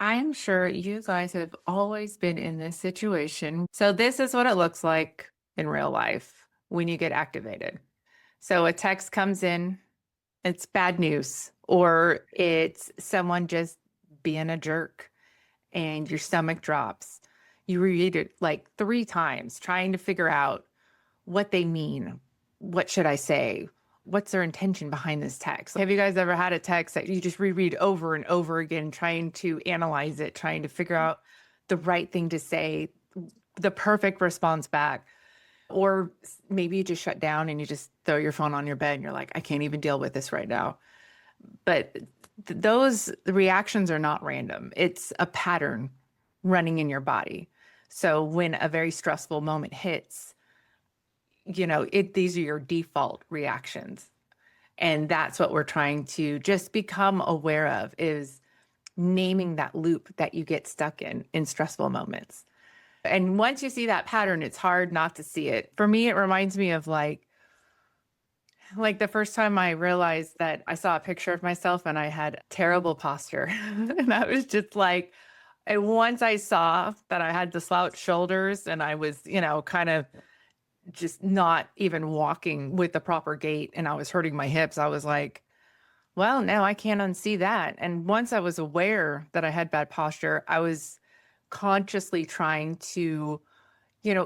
I'm sure you guys have always been in this situation. So, this is what it looks like in real life when you get activated. So, a text comes in, it's bad news, or it's someone just being a jerk and your stomach drops. You read it like three times, trying to figure out what they mean. What should I say? What's their intention behind this text? Have you guys ever had a text that you just reread over and over again, trying to analyze it, trying to figure out the right thing to say, the perfect response back? Or maybe you just shut down and you just throw your phone on your bed and you're like, I can't even deal with this right now. But those reactions are not random, it's a pattern running in your body. So when a very stressful moment hits, these are your default reactions. And that's what we're trying to just become aware of, is naming that loop that you get stuck in stressful moments. And once you see that pattern, it's hard not to see it. For me, it reminds me of like the first time I realized that I saw a picture of myself and I had terrible posture. And I was just like, and once I saw that I had the slouched shoulders and I was, kind of just not even walking with the proper gait and I was hurting my hips, I was like, well, now I can't unsee that. And once I was aware that I had bad posture, I was consciously trying to,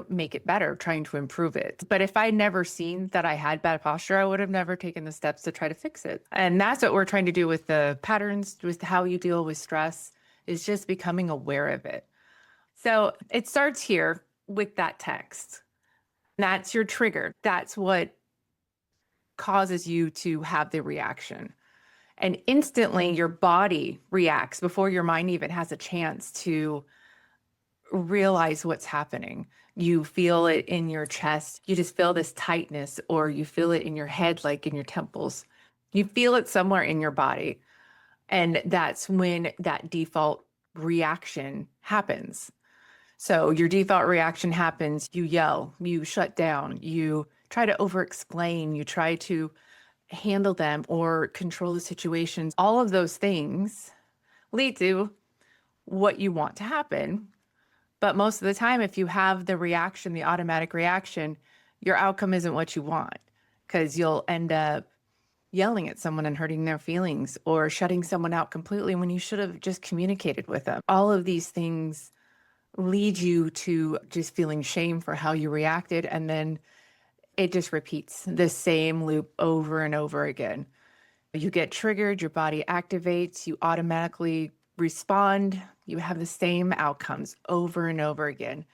make it better, trying to improve it. But if I never seen that I had bad posture, I would have never taken the steps to try to fix it. And that's what we're trying to do with the patterns, with how you deal with stress, is just becoming aware of it. So it starts here with that text. That's your trigger. That's what causes you to have the reaction. And instantly your body reacts before your mind even has a chance to realize what's happening. You feel it in your chest. You just feel this tightness, or you feel it in your head, like in your temples. You feel it somewhere in your body. And that's when that default reaction happens. So your default reaction happens, you yell, you shut down, you try to over explain, you try to handle them or control the situations. All of those things lead to what you want to happen. But most of the time, if you have the reaction, the automatic reaction, your outcome isn't what you want, because you'll end up yelling at someone and hurting their feelings, or shutting someone out completely when you should have just communicated with them. All of these things lead you to just feeling shame for how you reacted. And then it just repeats the same loop over and over again. You get triggered, your body activates, you automatically respond, you have the same outcomes over and over again.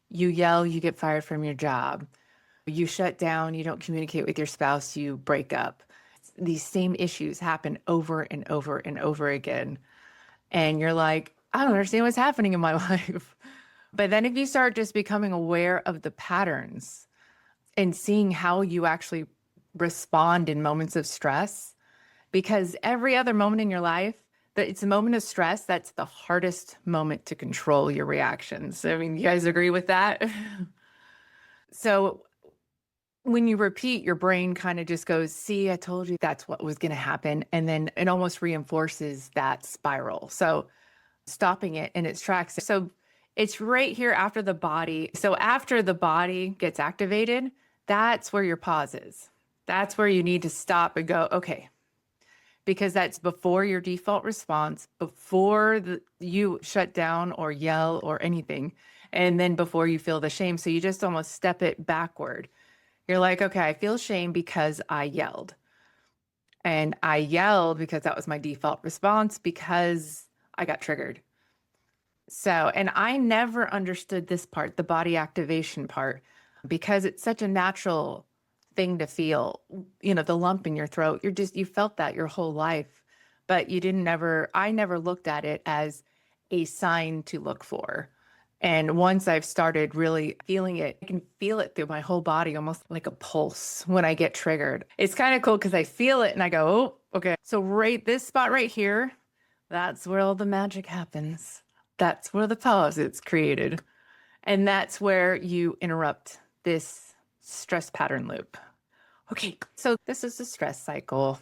You yell, you get fired from your job. You shut down, you don't communicate with your spouse, you break up. These same issues happen over and over and over again. And you're like, I don't understand what's happening in my life. But then if you start just becoming aware of the patterns and seeing how you actually respond in moments of stress, because every other moment in your life, that it's a moment of stress, that's the hardest moment to control your reactions. I mean, you guys agree with that? So when you repeat, your brain kind of just goes, see, I told you that's what was going to happen. And then it almost reinforces that spiral. So stopping it in its tracks. So it's right here after the body. So after the body gets activated, that's where your pause is. That's where you need to stop and go, okay, because that's before your default response, before you shut down or yell or anything, and then before you feel the shame. So you just almost step it backward. You're like, okay, I feel shame because I yelled. And I yelled because that was my default response, because I got triggered. So, and I never understood this part, the body activation part, because it's such a natural thing to feel, the lump in your throat. You felt that your whole life, but I never looked at it as a sign to look for. And once I've started really feeling it, I can feel it through my whole body, almost like a pulse when I get triggered. It's kind of cool because I feel it and I go, oh, okay. So right, this spot right here, that's where all the magic happens. That's where the pause is created. And that's where you interrupt this stress pattern loop. Okay, so this is the stress cycle.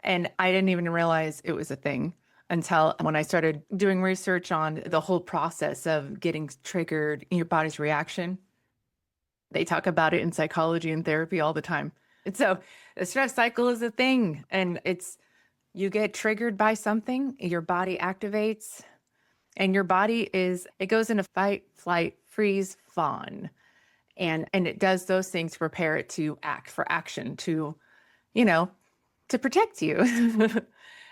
And I didn't even realize it was a thing until when I started doing research on the whole process of getting triggered in your body's reaction. They talk about it in psychology and therapy all the time. And so the stress cycle is a thing, and it's you get triggered by something, your body activates, and your body it goes into fight, flight, freeze, fawn. And it does those things to prepare it to act for action, you know, to protect you.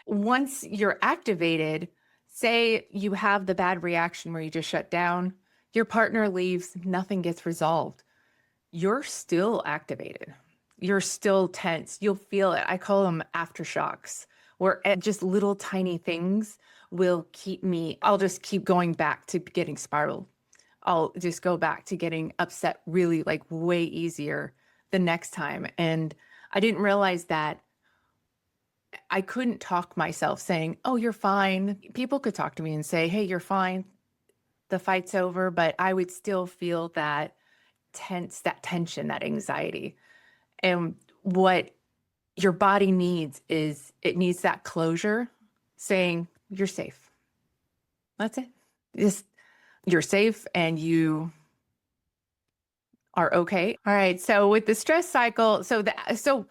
Once you're activated, say you have the bad reaction where you just shut down, your partner leaves, nothing gets resolved. You're still activated. You're still tense. You'll feel it. I call them aftershocks, where just little tiny things will I'll just keep going back to getting spiraled. I'll just go back to getting upset really like way easier the next time. And I didn't realize that I couldn't talk myself saying, oh, you're fine. People could talk to me and say, hey, you're fine. The fight's over. But I would still feel that that tension, that anxiety. And what your body needs is it needs that closure saying, you're safe. That's it. Just you're safe and you are okay. All right. So with the stress cycle, so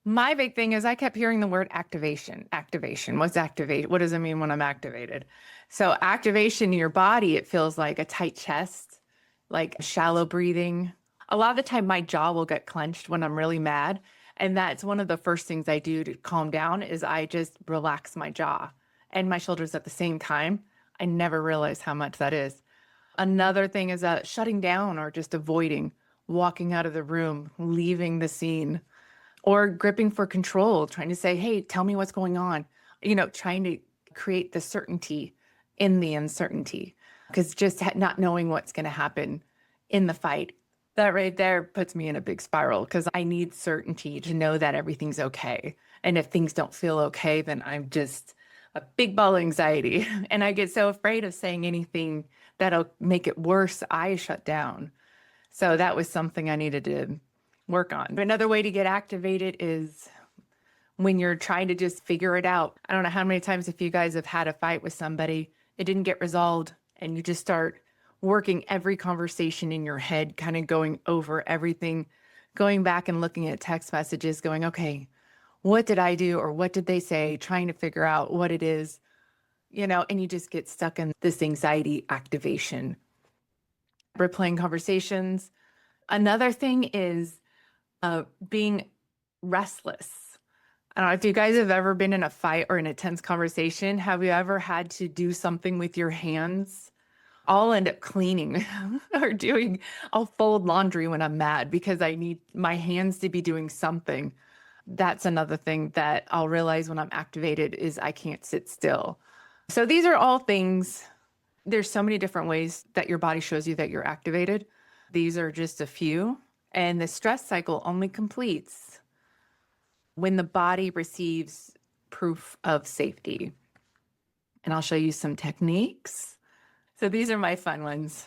my big thing is I kept hearing the word activation. Activation. What's activate? What does it mean when I'm activated? So activation in your body, it feels like a tight chest, like shallow breathing. A lot of the time my jaw will get clenched when I'm really mad. And that's one of the first things I do to calm down is I just relax my jaw and my shoulders at the same time. I never realized how much that is. Another thing is shutting down or just avoiding, walking out of the room, leaving the scene, or gripping for control, trying to say, hey, tell me what's going on. Trying to create the certainty in the uncertainty, because just not knowing what's going to happen in the fight, that right there puts me in a big spiral because I need certainty to know that everything's okay. And if things don't feel okay, then I'm just a big ball of anxiety. And I get so afraid of saying anything that'll make it worse. I shut down. So that was something I needed to work on. Another way to get activated is when you're trying to just figure it out. I don't know how many times if you guys have had a fight with somebody, it didn't get resolved, and you just start working every conversation in your head, kind of going over everything, going back and looking at text messages, going, okay, what did I do or what did they say? Trying to figure out what it is, and you just get stuck in this anxiety activation. Replaying conversations. Another thing is being restless. I don't know if you guys have ever been in a fight or in a tense conversation. Have you ever had to do something with your hands? I'll end up cleaning I'll fold laundry when I'm mad because I need my hands to be doing something. That's another thing that I'll realize when I'm activated is I can't sit still. So these are all things. There's so many different ways that your body shows you that you're activated. These are just a few. And the stress cycle only completes when the body receives proof of safety. And I'll show you some techniques. So these are my fun ones.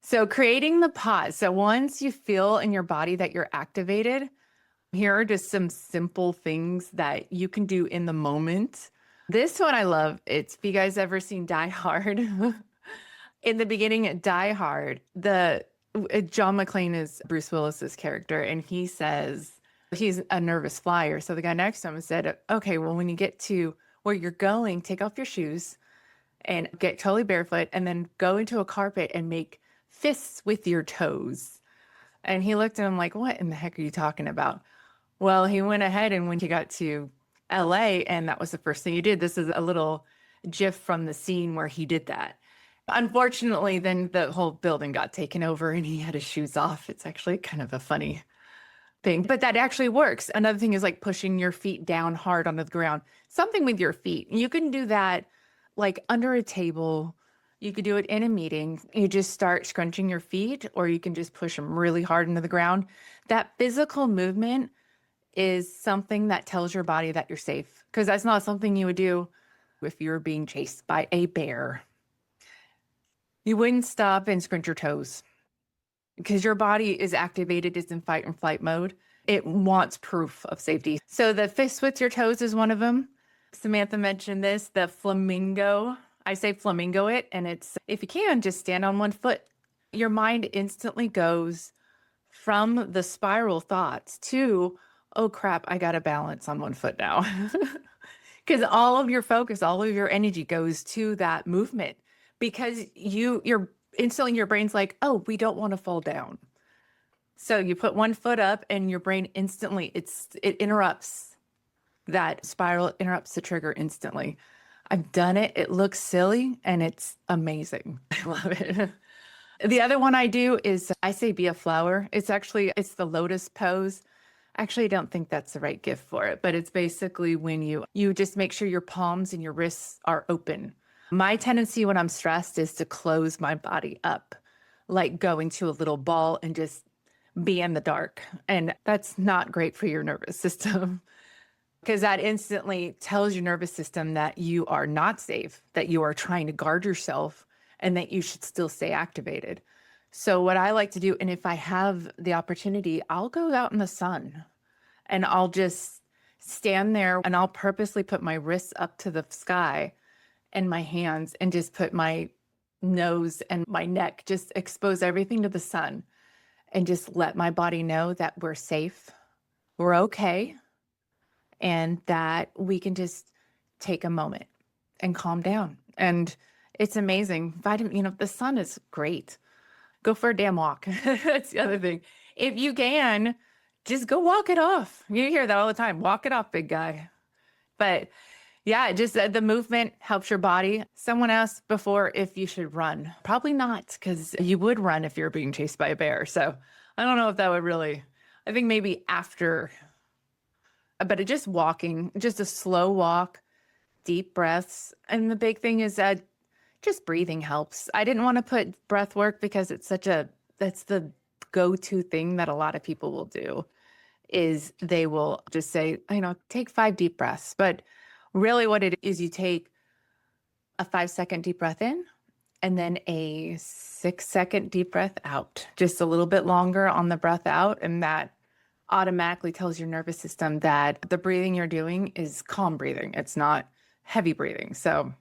So creating the pause. So once you feel in your body that you're activated, here are just some simple things that you can do in the moment. This one I love. If you guys ever seen Die Hard, in the beginning at Die Hard, John McClane is Bruce Willis's character, and he says he's a nervous flyer. So the guy next to him said, okay, well, when you get to where you're going, take off your shoes and get totally barefoot and then go into a carpet and make fists with your toes. And he looked at him like, what in the heck are you talking about? Well, he went ahead and when he got to LA, and that was the first thing he did. This is a little gif from the scene where he did that. Unfortunately, then the whole building got taken over and he had his shoes off. It's actually kind of a funny thing, but that actually works. Another thing is like pushing your feet down hard onto the ground, something with your feet. You can do that like under a table. You could do it in a meeting. You just start scrunching your feet, or you can just push them really hard into the ground. That physical movement is something that tells your body that you're safe, because that's not something you would do if you were being chased by a bear. You wouldn't stop and scrunch your toes because your body is activated, it's in fight and flight mode. It wants proof of safety. So the fist with your toes is one of them. Samantha mentioned this, the flamingo. I say flamingo it, and it's if you can, just stand on one foot. Your mind instantly goes from the spiral thoughts to, oh crap, I got to balance on one foot now. Because all of your focus, all of your energy goes to that movement because you're instantly your brain's like, oh, we don't want to fall down. So you put one foot up and your brain instantly, it interrupts that spiral, interrupts the trigger instantly. I've done it. It looks silly and it's amazing. I love it. The other one I do is I say be a flower. It's the lotus pose. Actually, I don't think that's the right gift for it, but it's basically when you just make sure your palms and your wrists are open. My tendency when I'm stressed is to close my body up, like go into a little ball and just be in the dark. And that's not great for your nervous system because that instantly tells your nervous system that you are not safe, that you are trying to guard yourself, and that you should still stay activated. So, what I like to do, and if I have the opportunity, I'll go out in the sun and I'll just stand there and I'll purposely put my wrists up to the sky and my hands and just put my nose and my neck, just expose everything to the sun and just let my body know that we're safe, we're okay, and that we can just take a moment and calm down. And it's amazing. The sun is great. Go for a damn walk. That's the other thing. If you can, just go walk it off. You hear that all the time. Walk it off, big guy. But yeah, just the movement helps your body. Someone asked before if you should run. Probably not, because you would run if you're being chased by a bear. So I don't know if that would really, I think maybe after, but just walking, just a slow walk, deep breaths. And the big thing is that just breathing helps. I didn't want to put breath work because that's the go-to thing that a lot of people will do is they will just say, take 5 deep breaths. But really what it is, you take a 5-second deep breath in and then a 6-second deep breath out, just a little bit longer on the breath out. And that automatically tells your nervous system that the breathing you're doing is calm breathing. It's not heavy breathing. So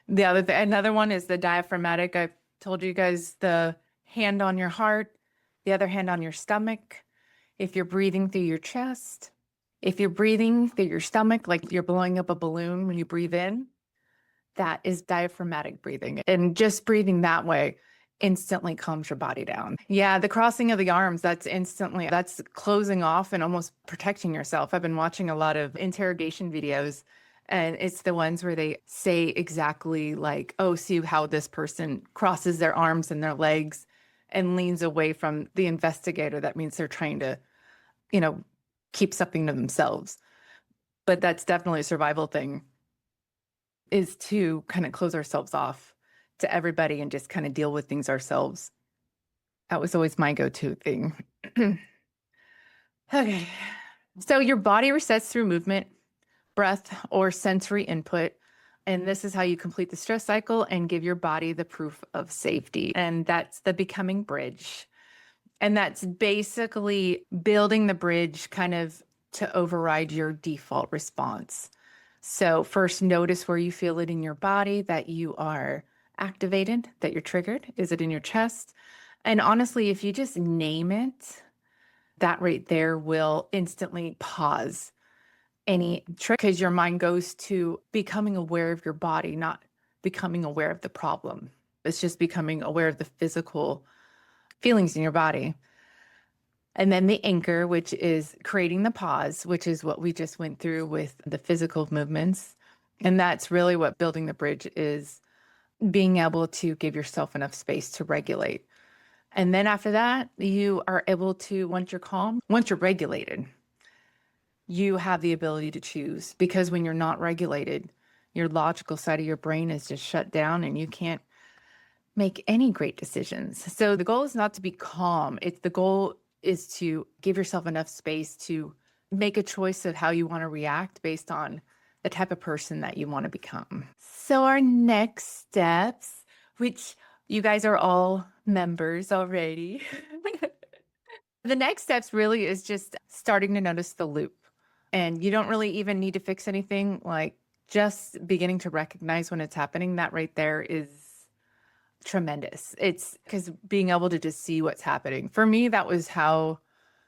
another one is the diaphragmatic. I've told you guys the hand on your heart, the other hand on your stomach. If you're breathing through your chest, if you're breathing through your stomach, like you're blowing up a balloon when you breathe in, that is diaphragmatic breathing. And just breathing that way instantly calms your body down. Yeah, the crossing of the arms, that's closing off and almost protecting yourself. I've been watching a lot of interrogation videos, and it's the ones where they say exactly like, oh, see how this person crosses their arms and their legs and leans away from the investigator. That means they're trying to, keep something to themselves. But that's definitely a survival thing, is to kind of close ourselves off to everybody and just kind of deal with things ourselves. That was always my go-to thing. Okay. So your body resets through movement, breath, or sensory input. And this is how you complete the stress cycle and give your body the proof of safety. And that's the becoming bridge. And that's basically building the bridge kind of to override your default response. So first, notice where you feel it in your body that you are activated, that you're triggered. Is it in your chest? And honestly, if you just name it, that right there will instantly pause any trick because your mind goes to becoming aware of your body, not becoming aware of the problem. It's just becoming aware of the physical feelings in your body. And then the anchor, which is creating the pause, which is what we just went through with the physical movements. And that's really what building the bridge is, being able to give yourself enough space to regulate. And then after that, you are able to, once you're calm, once you're regulated, you have the ability to choose, because when you're not regulated, your logical side of your brain is just shut down and you can't make any great decisions. So the goal is not to be calm. The goal is to give yourself enough space to make a choice of how you want to react based on the type of person that you want to become. So our next steps, which you guys are all members already. The next steps really is just starting to notice the loop. And you don't really even need to fix anything, like just beginning to recognize when it's happening, that right there is tremendous. It's because being able to just see what's happening. For me, that was how,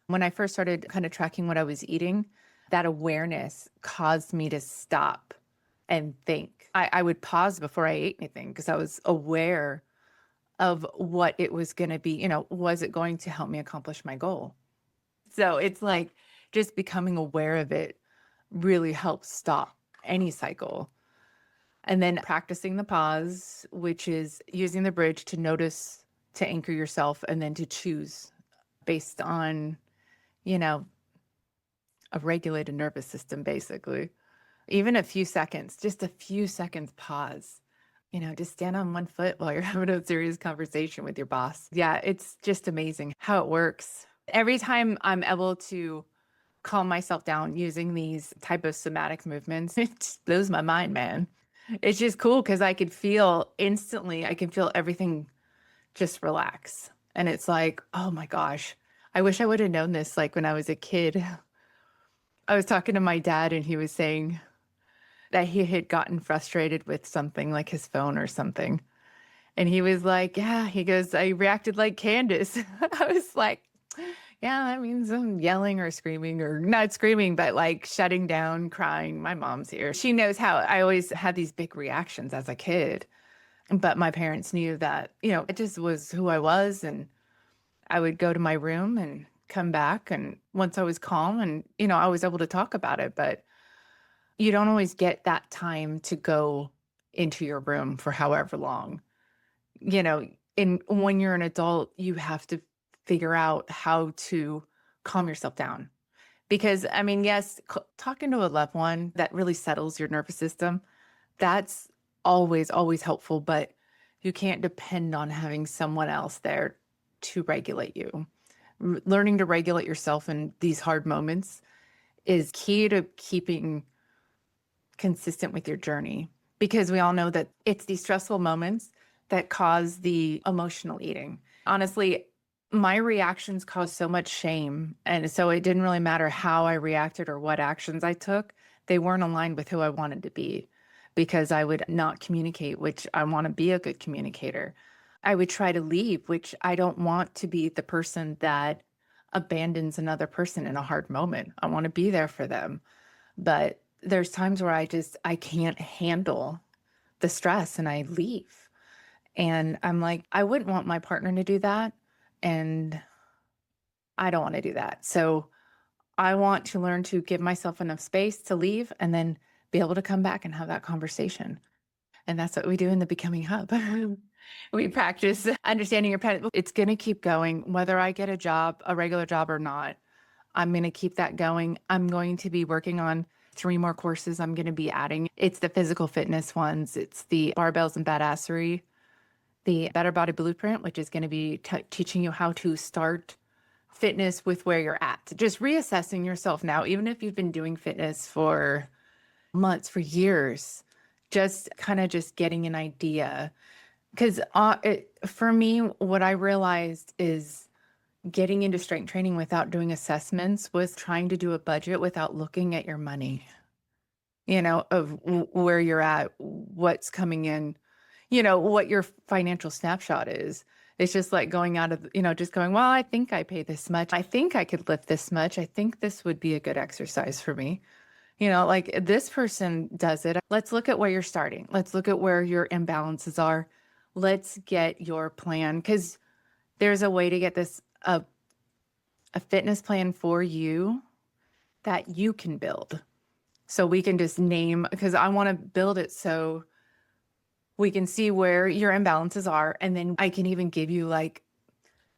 when I first started kind of tracking what I was eating, that awareness caused me to stop and think. I would pause before I ate anything because I was aware of what it was going to be. Was it going to help me accomplish my goal? So it's like just becoming aware of it really helps stop any cycle. And then practicing the pause, which is using the bridge to notice, to anchor yourself, and then to choose based on, you know, a regulated nervous system, basically. Even a few seconds, just a few seconds pause. Just stand on one foot while you're having a serious conversation with your boss. Yeah, it's just amazing how it works. Every time I'm able to calm myself down using these type of somatic movements, it just blows my mind, man. It's just cool because I could feel instantly, I can feel everything just relax. And it's like, oh my gosh, I wish I would have known this like when I was a kid. I was talking to my dad and he was saying that he had gotten frustrated with something like his phone or something. And he was like, yeah, he goes, I reacted like Candace. I was like, yeah, that means I'm yelling or screaming, or not screaming, but like shutting down, crying. My mom's here. She knows how I always had these big reactions as a kid. But my parents knew that, it just was who I was. And I would go to my room and come back. And once I was calm and, I was able to talk about it. But you don't always get that time to go into your room for however long. you know, and when you're an adult, you have to figure out how to calm yourself down. Because, I mean, yes, talking to a loved one that really settles your nervous system, that's always, always helpful, but you can't depend on having someone else there to regulate you. Learning to regulate yourself in these hard moments is key to keeping consistent with your journey, because we all know that it's these stressful moments that cause the emotional eating. Honestly, my reactions caused so much shame. And so it didn't really matter how I reacted or what actions I took. They weren't aligned with who I wanted to be, because I would not communicate, which I want to be a good communicator. I would try to leave, which I don't want to be the person that abandons another person in a hard moment. I want to be there for them. But there's times where I can't handle the stress and I leave. And I'm like, I wouldn't want my partner to do that. And I don't want to do that. So I want to learn to give myself enough space to leave and then be able to come back and have that conversation. And that's what we do in the Becoming Hub. We practice understanding your pet. It's going to keep going, whether I get a job, a regular job or not. I'm going to keep that going. I'm going to be working on 3 more courses I'm going to be adding. It's the physical fitness ones. It's the barbells and badassery, the Better Body Blueprint, which is going to be teaching you how to start fitness with where you're at. Just reassessing yourself now, even if you've been doing fitness for months, for years, just kind of just getting an idea. Because for me, what I realized is getting into strength training without doing assessments was trying to do a budget without looking at your money, of where you're at, what's coming in, what your financial snapshot is. It's just like going out of, just going, well, I think I pay this much. I think I could lift this much. I think this would be a good exercise for me. Like this person does it. Let's look at where you're starting. Let's look at where your imbalances are. Let's get your plan, because there's a way to get this a fitness plan for you that you can build. So we can just name, because I want to build it so we can see where your imbalances are. And then I can even give you like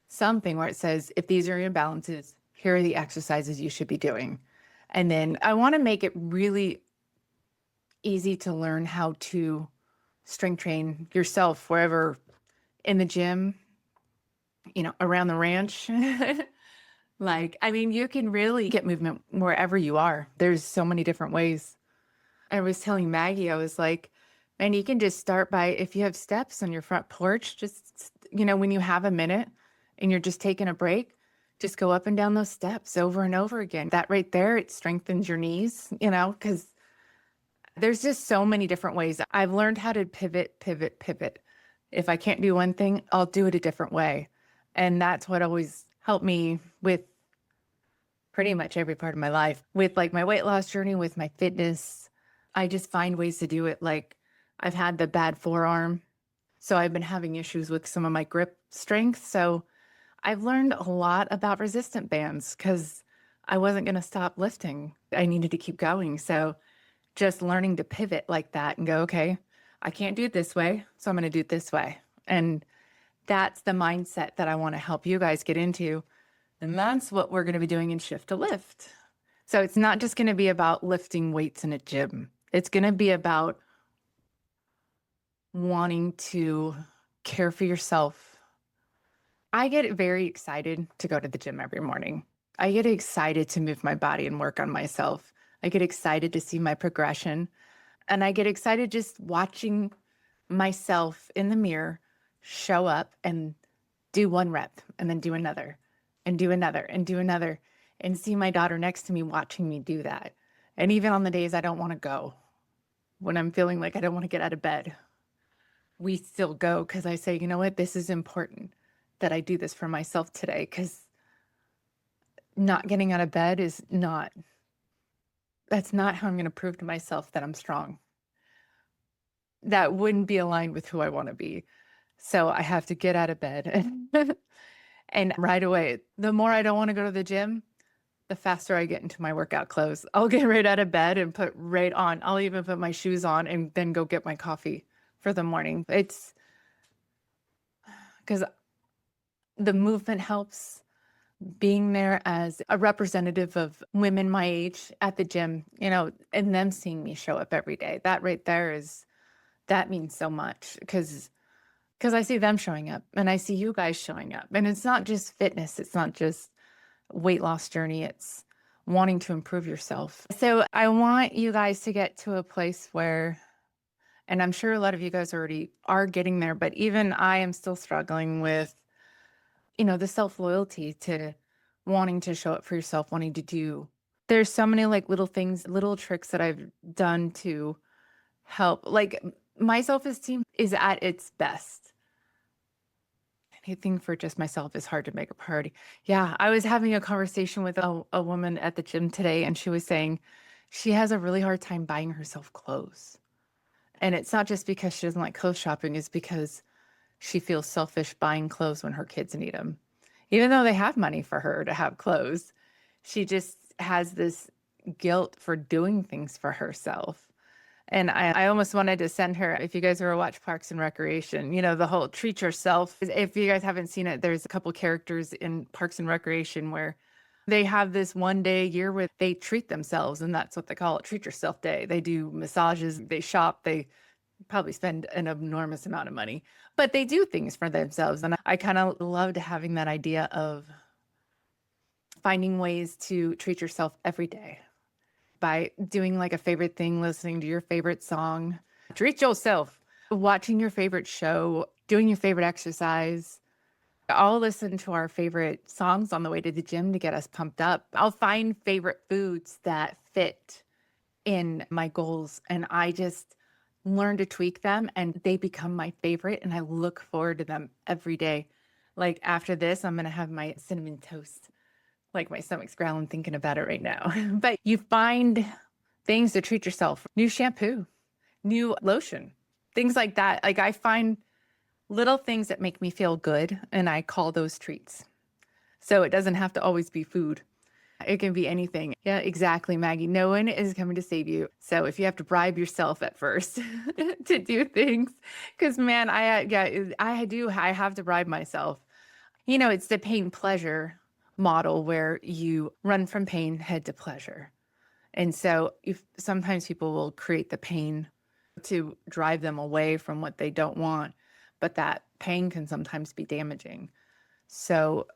something where it says, if these are your imbalances, here are the exercises you should be doing. And then I want to make it really easy to learn how to strength train yourself wherever, in the gym, around the ranch. Like, I mean, you can really get movement wherever you are. There's so many different ways. I was telling Maggie, I was like, man, you can just start by, if you have steps on your front porch, just, when you have a minute and you're just taking a break, just go up and down those steps over and over again. That right there, it strengthens your knees, because There's just so many different ways. I've learned how to pivot, pivot, pivot. If I can't do one thing, I'll do it a different way. And that's what always helped me with pretty much every part of my life. With like my weight loss journey, with my fitness, I just find ways to do it. Like I've had the bad forearm, so I've been having issues with some of my grip strength. So I've learned a lot about resistant bands because I wasn't going to stop lifting. I needed to keep going. So just learning to pivot like that and go, okay, I can't do it this way, so I'm going to do it this way. And that's the mindset that I want to help you guys get into. And that's what we're going to be doing in Shift to Lift. So it's not just going to be about lifting weights in a gym. It's going to be about wanting to care for yourself. I get very excited to go to the gym every morning. I get excited to move my body and work on myself. I get excited to see my progression. And I get excited just watching myself in the mirror show up and do one rep and then do another and do another and do another and see my daughter next to me watching me do that. And even on the days I don't want to go, when I'm feeling like I don't want to get out of bed, we still go because I say, you know what, this is important that I do this for myself today because not getting out of bed is not, that's not how I'm going to prove to myself that I'm strong. That wouldn't be aligned with who I want to be. So I have to get out of bed and right away, the more I don't want to go to the gym, the faster I get into my workout clothes. I'll get right out of bed and put right on. I'll even put my shoes on and then go get my coffee for the morning. It's because the movement helps. Being there as a representative of women my age at the gym, you know, and them seeing me show up every day. That right there is, that means so much because I see them showing up and I see you guys showing up. And it's not just fitness, it's not just weight loss journey, it's wanting to improve yourself. So I want you guys to get to a place where, and I'm sure a lot of you guys already are getting there, but even I am still struggling with, you know, the self-loyalty to wanting to show up for yourself, wanting to do. There's so many like little things, little tricks that I've done to help. Like my self-esteem is at its best. Anything for just myself is hard to make a priority. Yeah, I was having a conversation with a woman at the gym today, and she was saying she has a really hard time buying herself clothes. And it's not just because she doesn't like clothes shopping, it's because she feels selfish buying clothes when her kids need them. Even though they have money for her to have clothes, she just has this guilt for doing things for herself. And I almost wanted to send her, if you guys ever watch Parks and Recreation, you know, the whole treat yourself. If you guys haven't seen it, there's a couple characters in Parks and Recreation where they have this one day a year where they treat themselves, and that's what they call it, treat yourself day. They do massages, they shop, they probably spend an enormous amount of money, but they do things for themselves. And I kind of loved having that idea of finding ways to treat yourself every day by doing like a favorite thing, listening to your favorite song, treat yourself, watching your favorite show, doing your favorite exercise. I'll listen to our favorite songs on the way to the gym to get us pumped up. I'll find favorite foods that fit in my goals, and I just learn to tweak them and they become my favorite, and I look forward to them every day. Like after this, I'm going to have my cinnamon toast. Like my stomach's growling thinking about it right now. But you find things to treat yourself, new shampoo, new lotion, things like that. Like I find little things that make me feel good, and I call those treats. So it doesn't have to always be food. It can be anything. Yeah, exactly, Maggie. No one is coming to save you. So if you have to bribe yourself at first to do things, because man, I have to bribe myself. You know, it's the pain pleasure model where you run from pain, head to pleasure. And so if sometimes people will create the pain to drive them away from what they don't want, but that pain can sometimes be damaging. So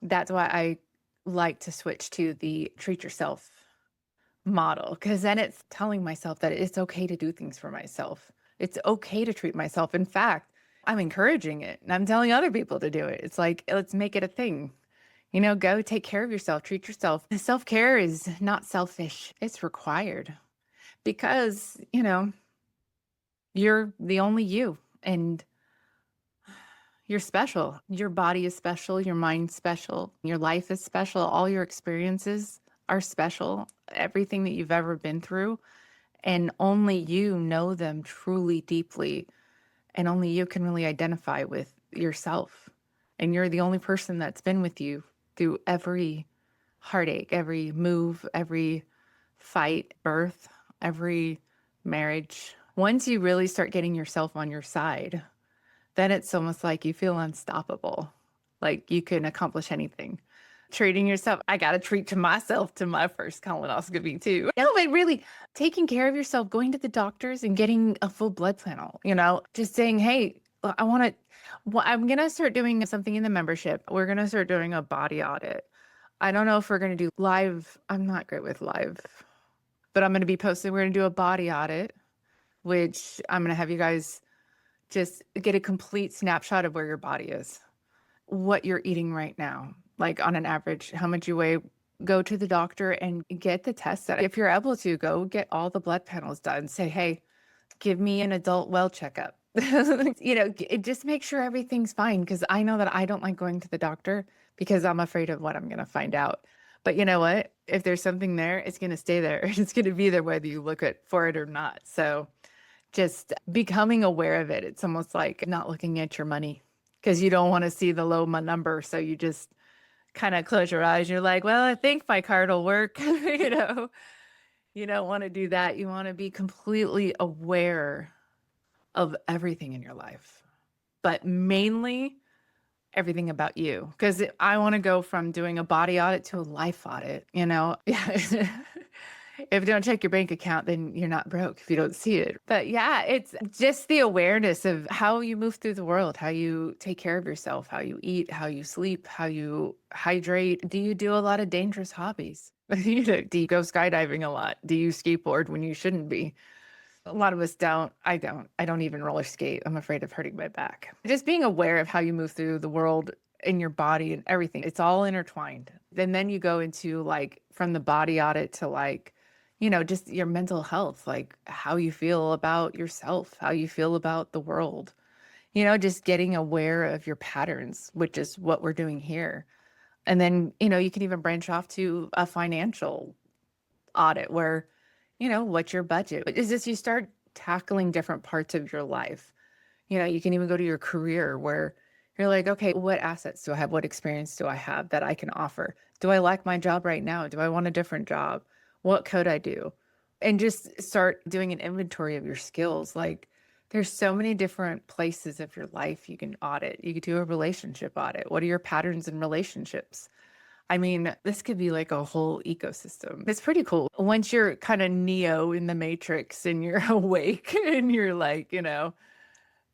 that's why I like to switch to the treat yourself model, because then it's telling myself that it's okay to do things for myself. It's okay to treat myself. In fact, I'm encouraging it and I'm telling other people to do it. It's like, let's make it a thing. You know, go take care of yourself, treat yourself. Self-care is not selfish, it's required. because, you're the only you and you're special. Your body is special, your mind's special, your life is special, all your experiences are special, everything that you've ever been through, and only you know them truly deeply, and only you can really identify with yourself. And you're the only person that's been with you through every heartache, every move, every fight, birth, every marriage. Once you really start getting yourself on your side, then it's almost like you feel unstoppable. Like you can accomplish anything. Treating yourself, I got to treat to myself to my first colonoscopy too. No, but really taking care of yourself, going to the doctors and getting a full blood panel, just saying, hey, I want to, well, I'm going to start doing something in the membership. We're going to start doing a body audit. I don't know if we're going to do live. I'm not great with live, but I'm going to be posting. We're going to do a body audit, which I'm going to have you guys just get a complete snapshot of where your body is, what you're eating right now, like on an average, how much you weigh. Go to the doctor and get the test done. If you're able to, go get all the blood panels done. Say, hey, give me an adult well checkup. Just make sure everything's fine. Because I know that I don't like going to the doctor because I'm afraid of what I'm going to find out. But you know what? If there's something there, it's going to stay there. It's going to be there whether you look for it or not. So just becoming aware of it. It's almost like not looking at your money because you don't want to see the low number. So you just kind of close your eyes. You're like, well, I think my card will work. You don't want to do that. You want to be completely aware of everything in your life, but mainly everything about you. Because I want to go from doing a body audit to a life audit, Yeah. If you don't check your bank account, then you're not broke if you don't see it. But yeah, it's just the awareness of how you move through the world, how you take care of yourself, how you eat, how you sleep, how you hydrate. Do you do a lot of dangerous hobbies? Do you go skydiving a lot? Do you skateboard when you shouldn't be? A lot of us don't. I don't. I don't even roller skate. I'm afraid of hurting my back. Just being aware of how you move through the world in your body and everything, it's all intertwined. And then you go into like from the body audit to like, just your mental health, like how you feel about yourself, how you feel about the world, just getting aware of your patterns, which is what we're doing here. And then, you can even branch off to a financial audit where, what's your budget? Is this you start tackling different parts of your life? You can even go to your career where you're like, okay, what assets do I have? What experience do I have that I can offer? Do I like my job right now? Do I want a different job? What could I do? And just start doing an inventory of your skills. Like there's so many different places of your life you can audit. You could do a relationship audit. What are your patterns in relationships? I mean, this could be like a whole ecosystem. It's pretty cool. Once you're kind of Neo in the Matrix and you're awake and you're like,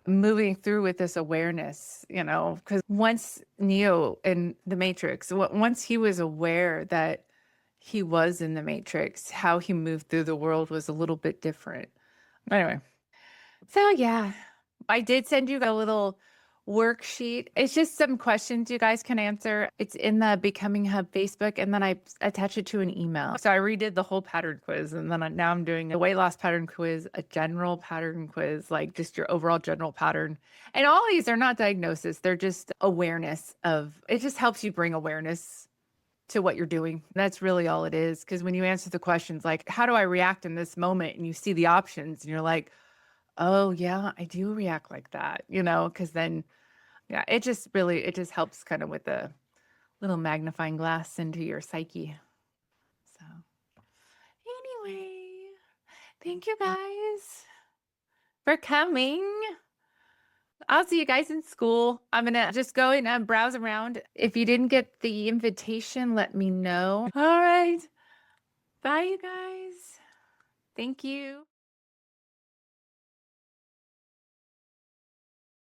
moving through with this awareness, because once Neo in the Matrix, once he was aware that he was in the Matrix, how he moved through the world was a little bit different. Anyway, so yeah, I did send you a little worksheet. It's just some questions you guys can answer. It's in the Becoming Hub Facebook, and then I attach it to an email. So I redid the whole pattern quiz, and then now I'm doing a weight loss pattern quiz, a general pattern quiz, like just your overall general pattern. And all these are not diagnosis, they're just awareness of it, just helps you bring awareness to what you're doing. That's really all it is. Because when you answer the questions like, how do I react in this moment? And you see the options and you're like, oh yeah, I do react like that, because then, yeah, it just helps kind of with a little magnifying glass into your psyche. So anyway, thank you guys for coming. I'll see you guys in school. I'm going to just go and browse around. If you didn't get the invitation, let me know. All right. Bye, you guys. Thank you.